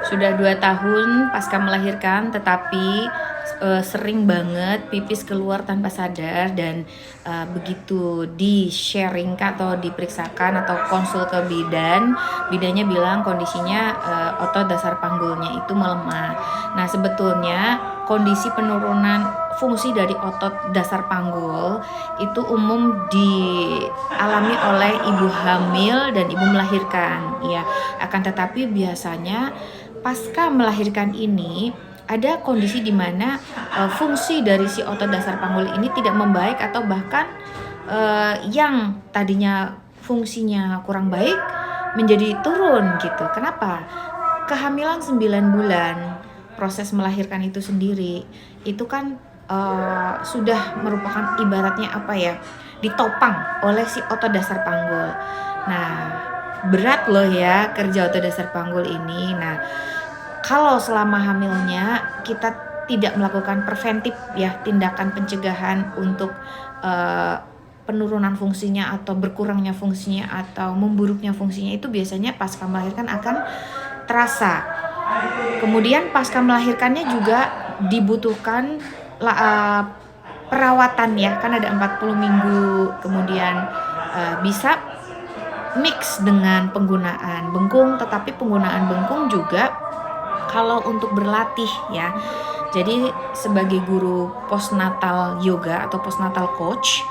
Sudah 2 tahun pasca melahirkan, tetapi sering banget pipis keluar tanpa sadar dan begitu di-sharing atau diperiksakan atau konsul ke bidan, bidannya bilang kondisinya otot dasar panggulnya itu melemah. Nah, sebetulnya kondisi penurunan fungsi dari otot dasar panggul itu umum dialami oleh ibu hamil dan ibu melahirkan, ya. Akan tetapi biasanya pasca melahirkan ini ada kondisi di mana fungsi dari si otot dasar panggul ini tidak membaik atau bahkan yang tadinya fungsinya kurang baik menjadi turun gitu. Kenapa? Kehamilan 9 bulan, proses melahirkan itu sendiri itu kan sudah merupakan ibaratnya apa ya, ditopang oleh si otot dasar panggul. Nah, berat loh ya kerja otot dasar panggul ini. Nah, kalau selama hamilnya kita tidak melakukan preventif ya, tindakan pencegahan untuk penurunan fungsinya atau berkurangnya fungsinya atau memburuknya fungsinya, itu biasanya pasca melahirkan akan terasa. Kemudian pasca melahirkannya juga dibutuhkan perawatan ya, kan ada 40 minggu, kemudian bisa mix dengan penggunaan bengkung, tetapi penggunaan bengkung juga kalau untuk berlatih ya. Jadi sebagai guru postnatal yoga atau postnatal coach,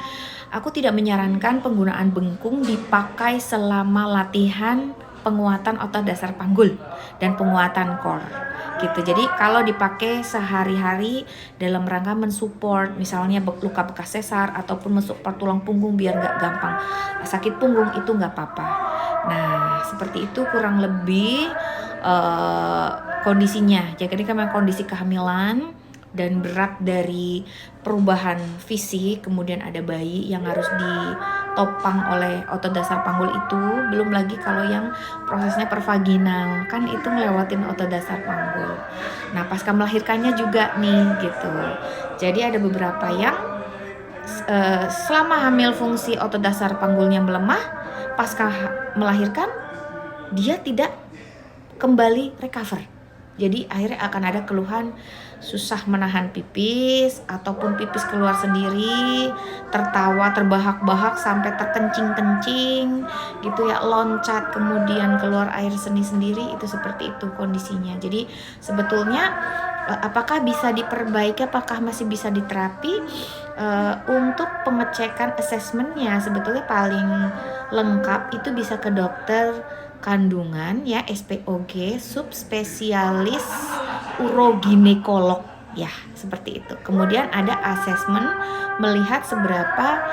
aku tidak menyarankan penggunaan bengkung dipakai selama latihan penguatan otot dasar panggul dan penguatan core gitu. Jadi kalau dipakai sehari-hari dalam rangka mensupport misalnya luka bekas sesar ataupun mensupport tulang punggung biar nggak gampang sakit punggung, itu nggak apa-apa. Nah, seperti itu kurang lebih kondisinya. Jadi memang kondisi kehamilan dan berat dari perubahan fisik, kemudian ada bayi yang harus ditopang oleh otot dasar panggul itu, belum lagi kalau yang prosesnya pervaginal, kan itu ngelewatin otot dasar panggul. Nah, pasca melahirkannya juga nih gitu. Jadi ada beberapa yang selama hamil fungsi otot dasar panggulnya melemah, pasca melahirkan dia tidak kembali recover. Jadi akhirnya akan ada keluhan susah menahan pipis ataupun pipis keluar sendiri, tertawa terbahak-bahak sampai terkencing-kencing gitu ya, loncat kemudian keluar air seni sendiri, itu seperti itu kondisinya. Jadi sebetulnya apakah bisa diperbaiki, apakah masih bisa diterapi? Untuk pengecekan assessmentnya sebetulnya paling lengkap itu bisa ke dokter kandungan ya, SPOG, subspesialis uroginekolog ya, seperti itu. Kemudian ada asesmen melihat seberapa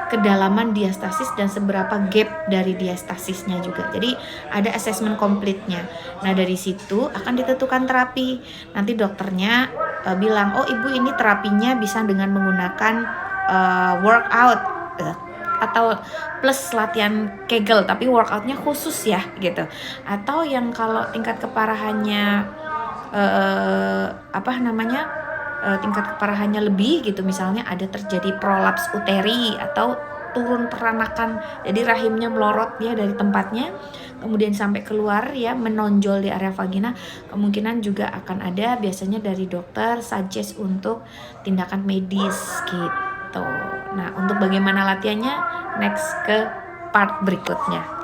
kedalaman diastasis dan seberapa gap dari diastasisnya juga. Jadi ada asesmen komplitnya. Nah, dari situ akan ditentukan terapi. Nanti dokternya bilang, oh ibu ini terapinya bisa dengan menggunakan workout atau plus latihan Kegel, tapi workoutnya khusus ya gitu. Atau yang kalau tingkat keparahannya tingkat keparahannya lebih gitu, misalnya ada terjadi prolaps uteri atau turun peranakan, jadi rahimnya melorot ya dari tempatnya kemudian sampai keluar ya, menonjol di area vagina, kemungkinan juga akan ada biasanya dari dokter suggest untuk tindakan medis gitu. Nah, untuk bagaimana latihannya next ke part berikutnya.